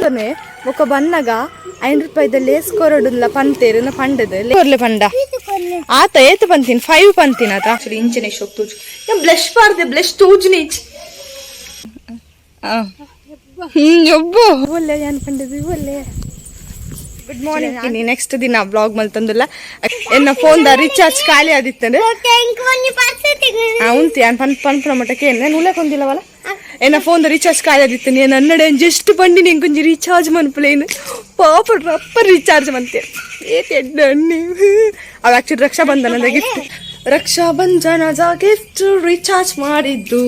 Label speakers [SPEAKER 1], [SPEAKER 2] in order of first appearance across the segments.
[SPEAKER 1] ಪಂಡನೆ ఒక ಬನ್ನಗ 5 ರೂಪಾಯಿದ ಲೇಸ್ ಕೊರಡುಲ್ಲ ಪಂತೇರು ಪಂಡದ ಕೊರ್ಲೆ ಪಂಡ ಆತ ಏತು ಪಂತಿನ 5 ಪಂತಿನ ಆತ ಆಕ್ಚುಲಿ ಇಂಚನೆ ಶೋಕ್ ತೂಜು ಬ್ಲಶ್ ಪಾರ್ದೆ ಬ್ಲಶ್ ತೂಜು ನೀಚ್ ಯಬ್ಬೋ ಒಳ್ಳೆ ಏನ್ ಪಂಡದು ಒಳ್ಳೆ ಗುಡ್ ಮಾರ್ನಿಂಗ್ ನೆಕ್ಸ್ಟ್ ದಿನ ಬ್ಲಾಗ್ ಮಲ್ತಂದಿಲ್ಲ ಎನ್ನ ಫೋನ್ ದ ರೀಚಾರ್ಜ್ ಖಾಲಿ ಆದಿತ್ತಂದ್ರೆ ಉಂತಿ ನಾನು ಪನ್ಪುರ ಮಟ್ಟಕ್ಕೆ ಏನು ಉಳ್ಳಕೊಂದಿಲ್ಲವಲ್ಲ ಎನ್ನ ಫೋನ್ ದ ರೀಚಾರ್ಜ್ ಖಾಲಿ ಆದಿತ್ತು ನೀನು ನನ್ನಡೆ ಜಸ್ಟ್ ಬಂಡಿ ನಿಂಗೆ ಕೊಂಚ ರೀಚಾರ್ಜ್ ಮನ್ಪಲೇನು ಪಾಪ ರಪ್ಪ ರೀಚಾರ್ಜ್ ಮಂತೆ ಏಕೆಡ್ಡ ನೀವು ಅವು ಆ್ಯಕ್ಚುಲಿ ರಕ್ಷಾಬಂಧನದ ಗಿಫ್ಟ್ ರಕ್ಷಾಬಂಧನದ ಗಿಫ್ಟ್ ರೀಚಾರ್ಜ್ ಮಾಡಿದ್ದು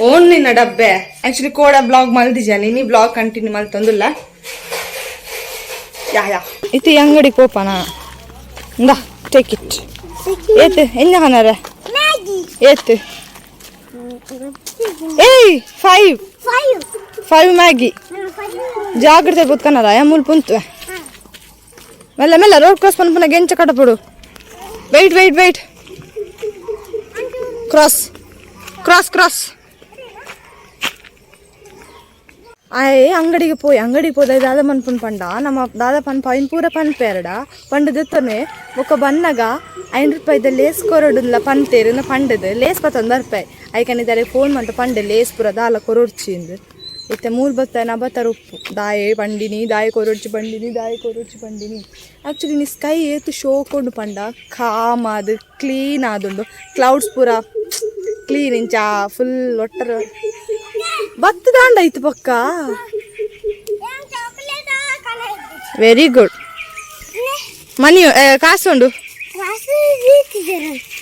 [SPEAKER 1] ಓನ್ ನಿನ್ನ ಡಬ್ಬೆ ಆಕ್ಚುಲಿ ಕೋಡ ಬ್ಲಾಗ್ ಮಲ್ದಿಜಾನಿ ನೀ ಬ್ಲಾಗ್ ಕಂಟಿನ್ಯೂ ಮಲ್ತಂದಿಲ್ಲ ಯಾ ಇದು ಅಂಗಡಿಗೆ ಪೋಪನ ಇಂದ ಟೇಕ್ ಇಟ್ ಏತು ಎನ್ನ ಹನರ ಏತು ಏಯ್ 5 ಮ್ಯಾಗಿ ಜಾಗ್ರತೆ ಬುತ್ಕನರ ಮುಲ್ ಪುಂತು ಮೆಲ್ಲ ಮೆಲ್ಲ ರೋಡ್ ಕ್ರಾಸ್ ಪನ್ಪುನ ಗೆಂಚ ಕಡಪಡು ವೆಯ್ಟ್ ಕ್ರಾಸ್ ಆಯ್ ಅಂಗಡಿಗೆ పోయి దాద మన్పున్ పండ నమ్మ దాద పన్ పైన పూర పన్ పేరడ పండుదత్తనే ఒక బన్నಗ 5 ರೂಪಾಯಿದ ಲೇಸ್ ಕೊರಡುಲ್ಲ ಪಂತೇರು ಪಂಡದ ಲೇಸ್ 11 ರೂಪಾಯಿ ಐಕನಿದ್ದಾರೆ ಫೋನ್ ಮಂತ ಪಂಡೆ ಲೇಸ್ ಪೂರ ದಾಲ ಕೊರೊಡ್ಚಿಂದು ಇತ್ತೆ ಮೂರು ಬತ್ತ ನಬತ್ತರ ಉಪ್ಪು ದಾಯೆ ಬಂಡಿನಿ ದಾಯೆ ಕೊರೊಡ್ಚಿ ಬಂಡಿನಿ ಆ್ಯಕ್ಚುಲಿ ನೀ ಸ್ಕೈ ಏತು ಶೋ ಕೊಂಡು ಪಂಡ ಕಾಮ್ ಅದು ಕ್ಲೀನ್ ಆದುಂಡು ಕ್ಲೌಡ್ಸ್ ಪೂರ ಕ್ಲೀನ್ ಇಂಚ ಫುಲ್ ಒಟ್ಟರ ಬತ್ತದಾಂಡ ಐತು ಪಕ್ಕ ವೆರಿ ಗುಡ್ ಮನಿ ಕಾಸು ಉಂಡು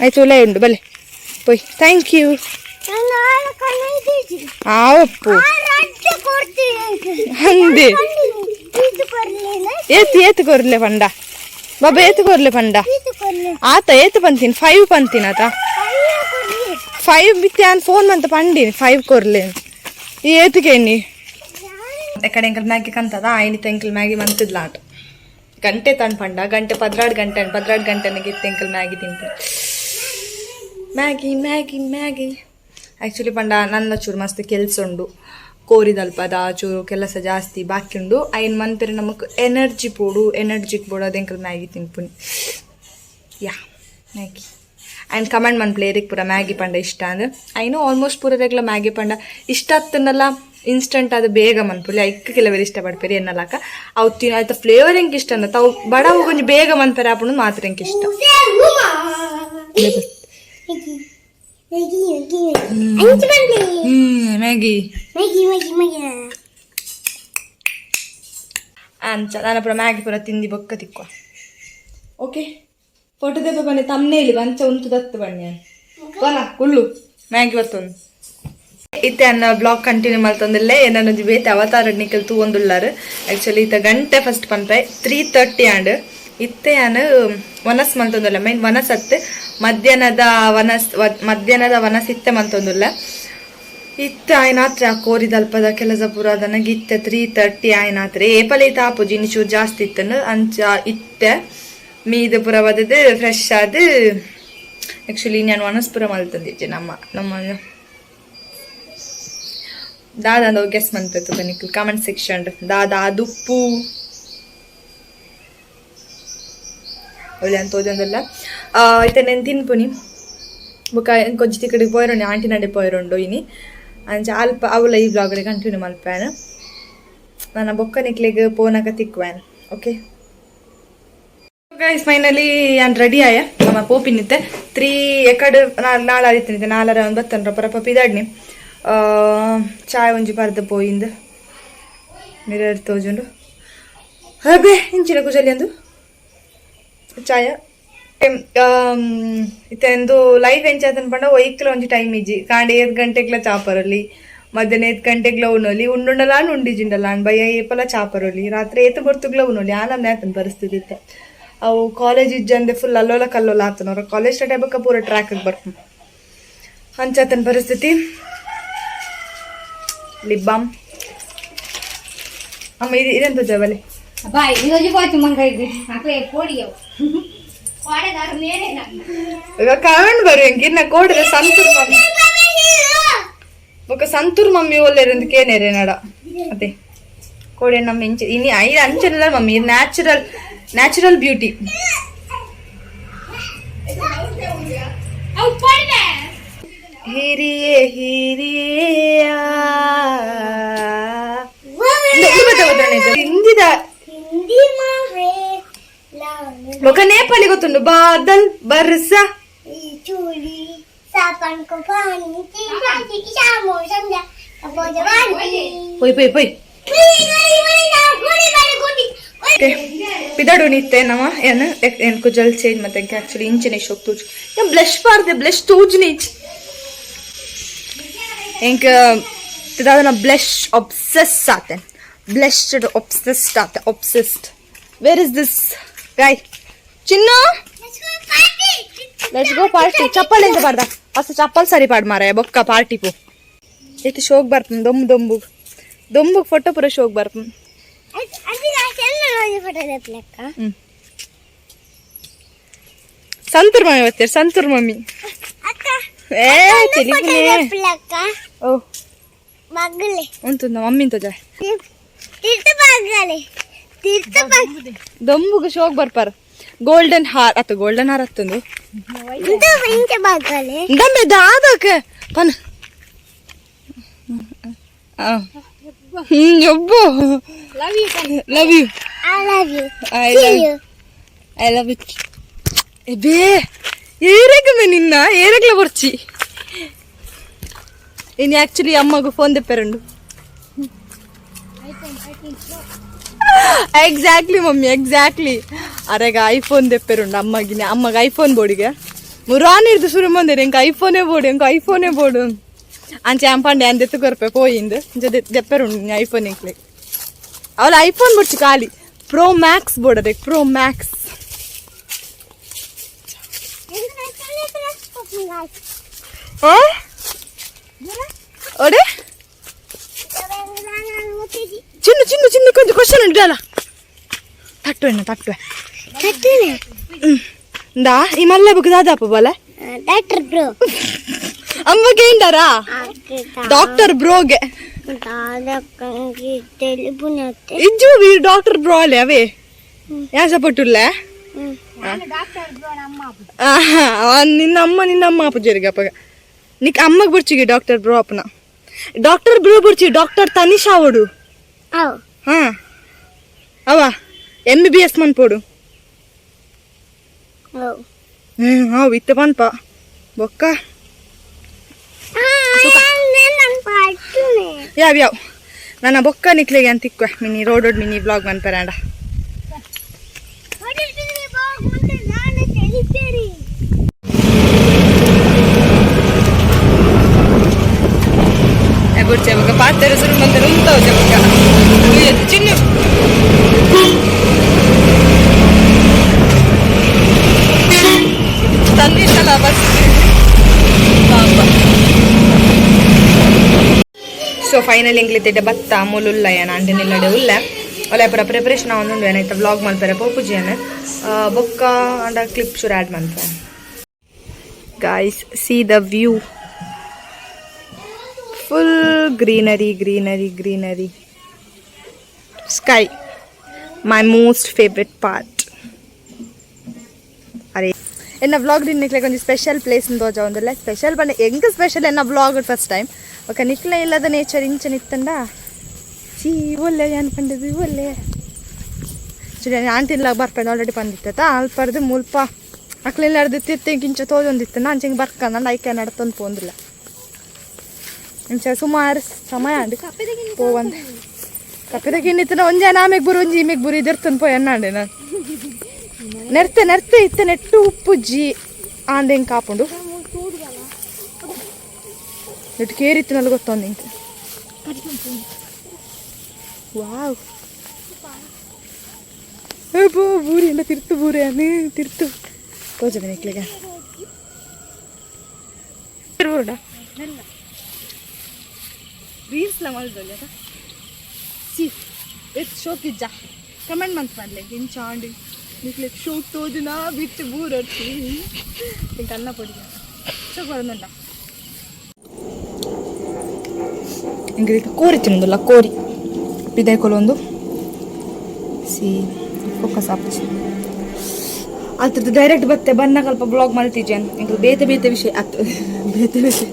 [SPEAKER 1] ಆಯ್ತು ಒಳ್ಳೆ ಉಂಡು ಬಲೆ ಪೋಯ್ ಥ್ಯಾಂಕ್ ಯು ಒಪ್ಪು ಹಂದೆ ಏತು ಕೊರ್ಲೆ ಪಂಡ ಬಾಬಾ ಏತು ಕೊರ್ಲೆ ಪಂಡ ಆತ ಏತು ಪಂತಿನ 5 ಪಂತಿನ ಆತ 5 ಬಿತ್ತೆ ನಾನು ಫೋನ್ ಮಂತ ಪಂಡಿನಿ 5 ಕೊರ್ಲೆ ಏತಕ್ಕೆ ಎಣ್ಣಿ ಎಕಡೆ ಎಂಕಲ್ ಮ್ಯಾಗಿ ಕಂತದ ಆಯ್ನಿತ ಎಂಕಲ್ ಮ್ಯಾಗಿ ಮಂತಿದ್ಲ ಆಟ ಗಂಟೆ ತನ್ ಪಂಡ ಗಂಟೆ 16 ಗಂಟೆನಾಗ ಇತ್ತು ಎಂಕಲ್ ಮ್ಯಾಗಿ ತಿಂತು ಮ್ಯಾಗಿ ಆ್ಯಕ್ಚುಲಿ ಪಂಡ ನನ್ನ ಚೂರು ಮಸ್ತ್ ಕೆಲಸ ಉಂಡು ಕೋರಿದಲ್ಪದ ಚೂರು ಕೆಲಸ ಜಾಸ್ತಿ ಬಾಕಿ ಉಂಡು ಐನ್ ಮಂತ್ರಿ ನಮಗೆ ಎನರ್ಜಿಗೆ ಬೋಡು ಅದು ಎಂಕಲ್ ಮ್ಯಾಗಿ ತಿನ್ಪುನಿ ಯಾ ಮ್ಯಾಗಿ ಆ್ಯಂಡ್ ಕಮೆಂಟ್ ಮನ್ಪ್ಲೆ ಏರಿಕ್ ಪೂರ ಮ್ಯಾಗಿ ಪಂಡ ಇಷ್ಟ ಅಂದ್ರೆ ಐನು ಆಲ್ಮೋಸ್ಟ್ ಪೂರ ರೆಗ್ಲ ಮ್ಯಾಗಿ ಪಂಡ ಇಷ್ಟ ಹತ್ತನ್ನೆಲ್ಲ ಇನ್ಸ್ಟಂಟ್ ಅದು ಬೇಗ ಮನ್ಪುಲಿ ಐಕ್ ಕೆಲವರು ಇಷ್ಟಪಡ್ಪೇರಿ ಎನ್ನಲಾಕ ಅವು ಆಯ್ತು ಫ್ಲೇವರ್ ಹೆಂಗೆ ಇಷ್ಟ ಅನ್ನ ತಾವು ಬಡ ಕೊಂಚ ಬೇಗ ಮನ್ಪೇರೆ ಹಾಕೊಂಡು ಮಾತ್ರ ಹೆಂಗೆ ಇಷ್ಟ ಮ್ಯಾಗಿ ಅಂಚ ನಾನು ಪೂರ ಮ್ಯಾಗಿ ಪೂರ ತಿಂದು ಬೊಕ್ಕ ತಿಕ್ಕುವ ಓಕೆ ಫೋಟೋ ತೆಪ್ಪ ಬನ್ನಿ ತಮ್ಮನೇಲಿ ಬಂಚ ಉಂಟು ದತ್ತು ಬನ್ನಿ ಬಲ ಹುಳ್ಳು ಮ್ಯಾಗಿ ಬರ್ತೊಂದು ಇತ್ತೆ ಅನ್ನ ಬ್ಲಾಗ್ ಕಂಟಿನ್ಯೂ ಮಾಡ್ತಂದಿಲ್ಲೇ ಏನನ್ನೊಂದು ಬೇತೆ ಅವತಾರ ನಿಕ್ಕಲ್ ತೂ ಒಂದುಳ್ಳಾರು ಆ್ಯಕ್ಚುಲಿ ಇತ್ತ ಗಂಟೆ ಫಸ್ಟ್ ಪನ್ಪೆ 3:30 ಆಂಡ್ ಇತ್ತೆ ನಾನು ವನಸ್ ಮಂತೊಂದಿಲ್ಲ ಮೈನ್ ವನಸ್ ಹತ್ತೆ ಮಧ್ಯಾಹ್ನದ ವನಸ್ ಇತ್ತೆ ಮಂತೊಂದಿಲ್ಲ ಇತ್ತೆ ಆಯ್ನಾತ್ರೆ ಆ ಕೋರಿದಲ್ಪದ ಕೆಲಸ ಪೂರ ಅದನ್ನಾಗ ಇತ್ತೆ 3:30 ಆಯ್ನಾತ್ರೆ ಏಪಲ್ ಐತೆ ಆಪು ಜಿನಿಚೂರು ಜಾಸ್ತಿ ಇತ್ತನ್ನು ಅಂಚ ಇತ್ತೆ ಮೀದು ಪುರ ಬದದು ಫ್ರೆಶ್ ಆದು ಆ್ಯಕ್ಚುಲಿ ನಾನು ವನಸ್ಪುರ ಮಲ್ತಂದಿದ್ದೆ ನಮ್ಮ ದಾದ ಅಂದ ಗೆಸ್ ಮಂತದ್ದು ಬನ್ನಿಕ್ಲು ಕಮೆಂಟ್ ಸೆಕ್ಷನ್ ದಾದ ದುಪ್ಪು ಒಳ್ಳೆ ಅಂತ ಓದೊಂದಲ್ಲ ಐತೆ ನಾನು ತಿನ್ಪುನಿ ಬುಕ್ಕ ಕೊಂಚ ತಿಕ್ಕಡಿಗೆ ಪೋಯ್ರೋಣಿ ಆಂಟಿ ನಡೆ ಪೋಯ್ರೋಂಡು ಇನಿ ಅಂಚ ಅಲ್ಪ ಅವಳ ಈ ಬ್ಲಾಗ್ಗಳಿಗೆ ಕಂಟಿನ್ಯೂ ಮಲ್ಪೇನು ನನ್ನ ಬೊಕ್ಕ ನಿಕ್ಲಿಗೆ ಪೋನಾಗ ತಿಕ್ಕುವೇನು ಓಕೆ ಗೈಸ್ ಫೈನಲಿ ನಾನು ರೆಡಿ ಆಯ ನಮ್ಮ ಪೋಪಿನಿತ್ತೆ 3 ಎಕಡೆ ನಾಳೆ ಆದಿತ್ತನಿತ್ತೆ 4:9 ಪರಪ ಪಿದಾಡ್ನಿ ಚಾಯ್ ಒಂಜಿ ಪರ್ದ ಪೋಯಿಂದು ಮಿರರ್ ತೋಜುಂಡು ಹಬೆ ಇಂಚಿನ ಕುಜಲಿ ಅಂದು ಚಾಯ ಇತ್ತೆಂದು ಲೈಫ್ ಎಂಚಾತನ ಪಂಡ ಒಯ್ಕಲ ಒಂಜಿ ಟೈಮ್ ಇಜ್ಜಿ ಕಾಂಡೆ 7 ಗಂಟೆಗ್ಲ ಚಾಪರೊಲಿ ಮಧ್ಯಾಹ್ನ 7 ಗಂಟೆಗ್ಲ ಉಣ್ಣೊಲಿ ಉಂಡುಂಡಲ ಉಂಡಿಜಿಂಡಲ್ಲ ಭಯ ಏಪಲ ಚಾಪರೊಲಿ ರಾತ್ರಿ ಏತು ಬರ್ತುಗ್ಲ ಉಣ್ಣೊಲಿ ಆನಂದ ಆತನ ಪರಿಸ್ಥಿತಿ ಇತ್ತೆ ಅವು ಕಾಲೇಜ್ ಇಜ್ಜಂದೆ ಫುಲ್ ಅಲ್ಲೋಲ ಕಲ್ಲೋಲ ಆತನವ್ರು ಕಾಲೇಜ್ ಸ್ಟಾರ್ಟ್ ಆಗ್ಬೇಕ ಪೂರ ಟ್ರ್ಯಾಕಿಗೆ ಬರ್ತೀನಿ ಅಂಚಾತನ ಪರಿಸ್ಥಿತಿ ಲಿಪ್ ಬಾಮ್ ಅಮ್ಮ ಇದೆಂತ ಜವಲೆ
[SPEAKER 2] ಬಾಯ್ ನಿಜ ಬಾಯ್ತು ಮಂಗ ಇದ್ದೆ ಅಪ್ಪ ಕೋಡಿಯೋ ಕೋಡೆದಾರ ನೇನೇನ
[SPEAKER 1] ಈಗ ಕಾಣ್ ಬರುವಂಗೆ ಇನ್ನ ಕೋಡಿದ ಸಂತೂರ್ ಮಮ್ಮಿ ఒక సంతూర్ మమ్మీ వాళ్ళు ఎందుకేనేరేనాడ అదే కోడి నమ్మ ఇంచ ఇన్ని ఐదు అంచెల మమ్మీ న్యాచురల్ బ్యూటీ ಹಿರಿಯೇ ಹಿಂದಿದ ఒక నేపాలి ಗೊತ್ತುಂಡು ಬಾದಲ್ ಬರ್ಸ పోయి पिदाडू नित्ते नवा एन एनको जल चेंज मत एक्चुअली इंचने शोक तुझ या ब्लश पार दे ब्लश तुझ नीच एंक पिदाडू ना ब्लश obsessed आते blushed obsessed where is this guy Chinnu let's go party चप्पल ಎಂತ ಪಾಡ್ದ ಅಸ ಚಪ್ಪಲ್ ಸರಿ ಪಾಡ್ ಮಾರಾಯ ಬೊಕ್ಕ ಪಾರ್ಟಿ ಪೋ ಏತಿ ಶೋಕ್ ಬರ್ಪನ್ ದೊಂಬು ಫೋಟೋ ಪುರ ಶೋಕ್ ಬರ್ಪನ್ ಸಂತೂರ್ ಮಮ್ಮಿ ಬರ್ತೀರಿ ಸಂತೂರ್ ಮಮ್ಮಿ ಏ ಓ ಉಂಟು ಮಮ್ಮಿ ಅಂತ ದೊಂಬುಗ ಶೋಕ್ ಬರ್ಪಾರ ಗೋಲ್ಡನ್ ಹಾರ್ ಅತ್ತೊಂದು దాదాక పన అబ్బో love you I love it ఎబే ఏరగమే నిన్న ఏరగల ಬರ್ಚಿ ಇನ್ ಆಕ್ಚುಲಿ ಅಮ್ಮಗೂ ಫೋನ್ ತೆಪ್ಪರಂಡು ಎಕ್ಸಾಕ್ಟ್ಲಿ ಮಮ್ಮಿ ಎಕ್ಸಾಕ್ಟ್ಲಿ ಅರೆಗ ಐಫೋನ್ ತೆಪ್ಪರುಂಡು ಅಮ್ಮಗ ಐಫೋನ್ ಬೋಡಿಗೆ ಮುರಾನಿರ್ದು ಶುರು ಮಂದಿರ ಎಂಕ ಐಫೋನೇ ಬೋಡು ಅಂಚೆ ಅಂಪಂಡೆ ಅಂದೆ ತುಗರ್ಪೆ ಪೋಯಿಂದು ದೆಪ್ಪರುಂಡು ಐಫೋನ್ ಎಂಕ್ಲೆ ಅವಳ ಐಫೋನ್ ಬಿಡ್ಚಿ ಖಾಲಿ ಪ್ರೋ ಮ್ಯಾಕ್ಸ್ ಬೋಡದೆ ಪ್ರೋ ಮ್ಯಾಕ್ಸ್ ಓಡೆ ಚಿನ್ನು ಕೊಂಚ ಕ್ವಶನ್ ಉಂಟಲ್ಲ ತಟ್ಟುವೆ దా ఈ మల్లె బుక్ దాదాపు బోలే డాక్టర్ బ్రో అమ్మకి ఏంటారా డాక్టర్ బ్రోగే ఇజ్జు వీరు డాక్టర్ బ్రో అలే అవే యా సపోర్టుల్లే నిన్న అమ్మ అప్ಪ జరిగప్ప నీకు అమ్మకి బుర్చిగి డాక్టర్ బ్రో అప్పన డాక్టర్ బ్రో బుర్చి డాక్టర్ తనిషా ఓడు అవా ఎంబీబీఎస్ మన్ పోడు విత్త పన్ప బొక్క ಯಾವ್ ನನ್ನ ಬೊಕ್ಕ ನಿಕ್ಲಿಗೆ ಅಂತ ತಿಕ್ಕ ಮಿನಿ ರೋಡ್ ಮಿನಿ ಬ್ಲಾಗ್ ಮನ್ಪರಾಂಡ ಬುಡ್ಚೆ ಬೊಕ್ಕ ಪಾತ್ರೆ ಸುರು ಮಂತ ಉಂತವ್ಜೆ ಬೊಕ್ಕ ಚಿನ್ನು ತಂದಿತ್ತಲ್ಲ ಬಸ್ ಸೊ ಫೈನಲ್ ಇಂಗ್ಲಿದ್ದೆ ಭತ್ತ ಮುಲುಲ್ಲ ಏನ ಅಂಡೆ ನಿಲ್ಲಡೆ ಉಲ್ಲ ಒಳ್ಳೆ ಪೂರ ಪ್ರಿಪರೇಷನ್ ಅವನು ಏನಾಯ್ತು ವ್ಲಾಗ್ ಮಲ್ಪರೆ ಪೋಪುಜಿಯನ್ನ ಬೊಕ್ಕ ಅಂಡ ಕ್ಲಿಪ್ ಶುರು add Malpe guys C the view full greenery sky my most favourite part ಅರೆ ಎನ್ನ ವ್ಲಾಗ್ ನಿಕ್ಲೆ ಕೊಂಚ ಸ್ಪೆಷಲ್ ಪ್ಲೇಸ್ ತೋಜ ಒಂದಿಲ್ಲ ಸ್ಪೆಷಲ್ ಬಂದು ಎಂಗ ಸ್ಪೆಷಲ್ ಎನ್ನ ವ್ಲಾಗ್ ಫಸ್ಟ್ ಟೈಮ್ ఒక నిక్ల ఇల్లದ నేచర్ ఇంచనిత్తండ చీ ಒಳ್ಳೆ ಅನ್ಕೊಂಡಿದ್ದು ಒಳ್ಳೆ ಚೂಡಿ ಆಂಟಿನ್ಲಾಗ ಬರ್ಪಂಡು ಆಲ್ರೆಡಿ ಬಂದಿತ್ತ ಅಲ್ಪರ್ದು ಮುಲ್ಪ ಅಕ್ಲಿಲ್ಲಾರ್ದು ತಿರ್ತಿ ಕಿಂಚ ತೋಜೊಂದಿತ್ತು ಅಂಚೆಂಗೆ ಬರ್ಕಂಡು ಐಕೆ ನಡ್ತೊಂದು ಪೋಂದಿಲ್ಲ ಇಂಚ ಸುಮಾರು ಸಮಯ ಅಂಡಿ ಪೋವಂದೆ ಕಪ್ಪಿದ ಕಿನ್ನಿತ್ತನ ಒಂಜೆ ನಾಮೆಗೆ ಬುರು ಒಂಜಿ ಈಮೆಗೆ ಬುರು ಇದಿರ್ತಂದು ಪೋಯ್ ಅನ್ನಾಂಡೆ ನಾನು ನೆರ್ತೆ ಇತ್ತ ನೆಟ್ಟು ಉಪ್ಪುಜ್ಜಿ ಆಂಡೆ ಹಿಂಗೆ ಕಾಪುಂಡು ಇಟ್ಟು ಕೇರಿತ್ತಿನಲ್ಲ ಗೊತ್ತೊಂದು ಇಂಕ ವಾವ್ ಬೋ ಬೂರಿ ಎಲ್ಲ ತಿರ್ತು ಬೂರಿ ಅನೇ ತಿರ್ತು ತೋಜದ ನಿಕ್ಲಿಗೆ ರೀಲ್ಸ್ಲ ಮಲ್ದಲ್ಲ ಸಿ ಎಷ್ಟು ಶೋಕಿಜ್ಜ ಕಮೆಂಟ್ ಮಂತ್ ಮಾಡ್ಲೆ ಇನ್ ಚಾಂಡಿ ನಿಕ್ಲೆ ಶೂಟ್ ಓದಿನ ಬಿಟ್ಟು ಬೂರಟ್ಟಿ ಇಂಕ ಅನ್ನ ಪೊಡಿ ಸೊ ಬರೋದಲ್ಲ ಇಂಕ ಕೋರಿ ತಿನ್ನೋದಲ್ಲ ಕೋರಿ ಪಿದಾಯ್ಕೊಲೊಂದು ಸಿ ಫೋಕಸ್ ಆಪಚ್ಚಿ ಅದ್ರದ್ದು ಡೈರೆಕ್ಟ್ ಬತ್ತೆ ಬನ್ನ ಕಲ್ಪ ಬ್ಲಾಗ್ ಮಾಡ್ತಿದ್ದೇನೆ ಇಂಕ ಬೇತೆ ವಿಷಯ ಆಗ್ತದೆ ಬೇತೆ ವಿಷಯ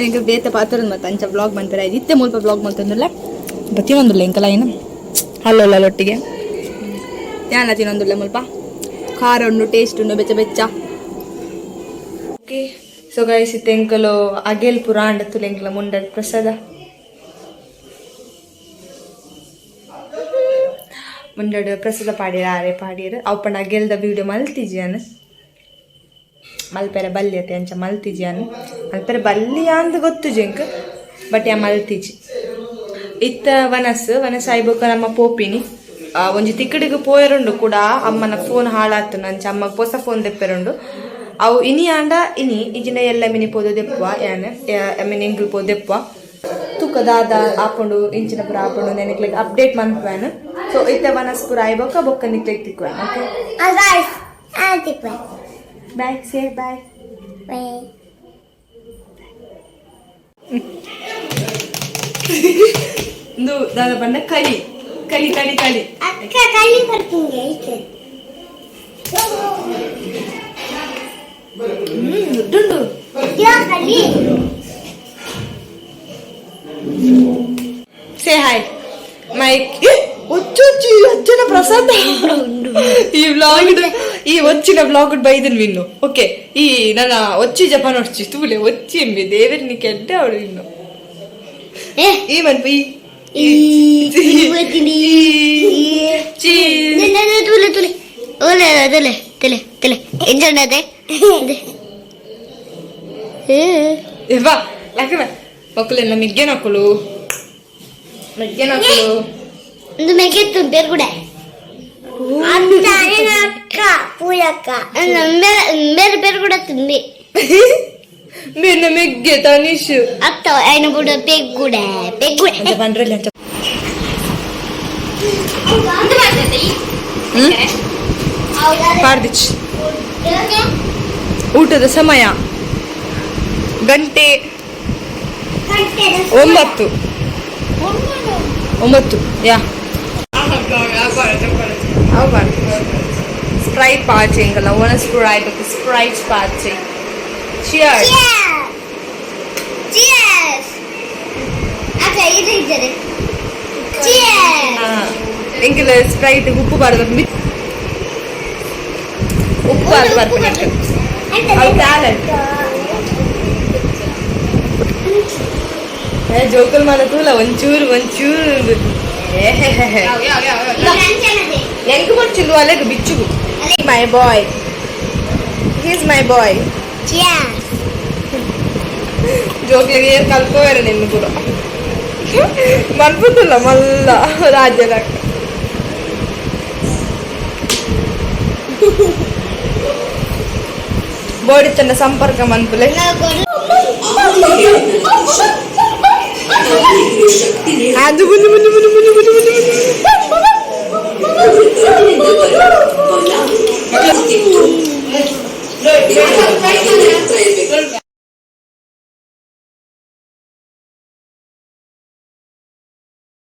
[SPEAKER 1] ಇಂಕ ಬೇತೆ ಪಾತ್ರ ಮತ್ತೆ ಅಂಚ ಬ್ಲಾಗ್ ಮಾಡ್ತಾರೆ ಇತ್ತೆ ಮುಲ್ಪ ಬ್ಲಾಗ್ ಮಾಡ್ತಂದಿಲ್ಲ ತಿನ್ನೊಂದಿಲ್ಲ ಇಂಕಲ್ಲ ಏನು ಅಲ್ಲಲ್ಲ ಒಟ್ಟಿಗೆ ಯಾನ ತಿನ್ನೊಂದಿಲ್ಲ ಮುಲ್ಪ ಖಾರ ಉಂಡು ಟೇಸ್ಟ್ ಉಂಡು ಬೆಚ್ಚ ಓಕೆ ಸೊ ಗೈಸ್ ಇತ್ತೆ ಎಂಕಲು ಅಗೆಲ್ ಪುರ ಅಂಡತ್ತುಲ ಎಂಕಲ ಮುಂಡ ಪ್ರಸಾದ ಮುಂಡಡು ಪ್ರಸಾದ ಪಾಡಿರ ಅವಪ್ಪಣ್ಣ ಗೆಲ್ದ ವಿಡಿಯೋ ಮಲ್ತಿಜ್ಯಾನ ಮಲ್ಪೆರೆ ಬಲ್ಯತೆ ಅಂಚ ಮಲ್ತಿಜ್ಯಾನ ಮಲ್ಪೆರೆ ಬಲ್ಲಿಯ ಅಂತ ಗೊತ್ತು ಜಂಕ್ ಬಟ್ ಯಾ ಮಲ್ತಿಜಿ ಇತ್ತ ವನಸ್ ಆಯ್ಬೇಕು ನಮ್ಮ ಪೋಪಿನಿ ಒಂಜಿ ತಿಕ್ಕಡಿಗೆ ಪೋಯರುಂಡು ಕೂಡ ಅಮ್ಮನ ಫೋನ್ ಹಾಳಾತು ನಂಚ ಅಮ್ಮಗ್ ಹೊಸ ಫೋನ್ ದೆಪ್ಪೆರುಂಡು ಅವು ಇನಿ ಆಂಡ ಇಜಿನ ಎಲ್ಲ ಮಿನಿ ಪೋದು ದೆಪ್ಪುವ ಮಿನಿ ಎಂಗ್ಳು ಪೋದು ದೆಪ್ಪುವ ತೂಕ ದಾದ ಆಪುಂಡು ಇಂಚಿನ ಪುರ ಆಪುಂಡು ನೆನಕ್ಲೆಗ್ ಅಪ್ಡೇಟ್ ಮನ್ಪುವೇನು ಸೊ ಇತ್ತೆ ವನಸ್ ಪುರ ಆಯ್ಬೊಕ್ಕ ಬೊಕ್ಕ ನಿಕ್ಲೆಗ್ ತಿಕ್ಕುವೇನು ಓಕೆ ಬಾಯ್ ಸೇ ಬಾಯ್ ಇಂದು ದಾದ ಬಂದ ಕಲಿ ಅಕ್ಕ ಕಲಿ ಬರ್ತೀನಿ ದುಡ್ಡು ಕಲಿ ಸೇ ಹಾಯ್ ಮೈಕ್ ಒಚ್ಚೊಚ್ಚಿ ಅಜ್ಜನ ಪ್ರಸಾದ ಈ ವ್ಲಾಗ್ ಈ ಒಚ್ಚಿನ ವ್ಲಾಗ್ ಬೈದನ್ ವಿನ್ನು ಓಕೆ ಈ ನನ್ನ ಒಚ್ಚಿ ಜಪಾನ್ ಒಚ್ಚಿ ತೂಲೆ ಒಚ್ಚಿ ಎಂಬಿ ದೇವರಿನಿ ಕೆಡ್ಡೆ ಅವಳು ಇನ್ನು ಈ ಮನ್ಪ ಮಕ್ಕಳೆಲ್ಲ ಮಿಗ್ಗೆ ನಕ್ಕಳು
[SPEAKER 2] ಮೆಗೆತ್ತು ಬೇರೆ ಕೂಡ ಬೇರೆ ಬೇರೆ ಕೂಡ ತಿಂದಿ
[SPEAKER 1] ಮೇನ ಮೆಗ್ಗೆ ತನಿಷು
[SPEAKER 2] ಅತ್ತ ಐನ ಬುಡ ಪೆಗ್ಗುಡೆ
[SPEAKER 1] ಬಂದ್ರಲ್ಲಿ ಅಂತ ಪಾರ್ದಿಚ್ ಊಟದ ಸಮಯ ಗಂಟೆ 9 ಯಾ ಸ್ಪ್ರೈಟ್ ಪಾಚೆ ಇಂಗಲ್ಲ ಒಣ ಸ್ಪ್ರೈಟ್ ಪಾಚೆ ಚಿಯರ್ಸ್ ಎಂಕಲ ಸ್ಪ್ರೈಟ್ ಉಪ್ಪು ಬಾರದು ಉಪ್ಪು ಬಾರದು ಟ್ಯಾಲೆಂಟ್ ಜೋಕಲ್ ಮಾಡತ್ತಲ್ಲ ಒಂಚೂರು ಹೆಂಗ್ ಮಾಡ್ಚಿಲ್ವ ಅಲೆಗ್ ಬಿಚ್ಚುಗು ಮೈ ಬಾಯ್ ಹೀಸ್ ಮೈ ಬಾಯ್ ಜೋಕ್ಲಿಗೆ ಏನ್ ಕಲ್ಕೋಯಾರ ನಿನ್ನ ಕೂಡ ಮನ್ಪುತ್ತಲ್ಲ ಮಲ್ಲ ರಾಜ್ಯದ ಬೋಡಿ ಚೆನ್ನ ಸಂಪರ್ಕ ಮನ್ಪುಲೆ ಅದು ಮುಂದೆ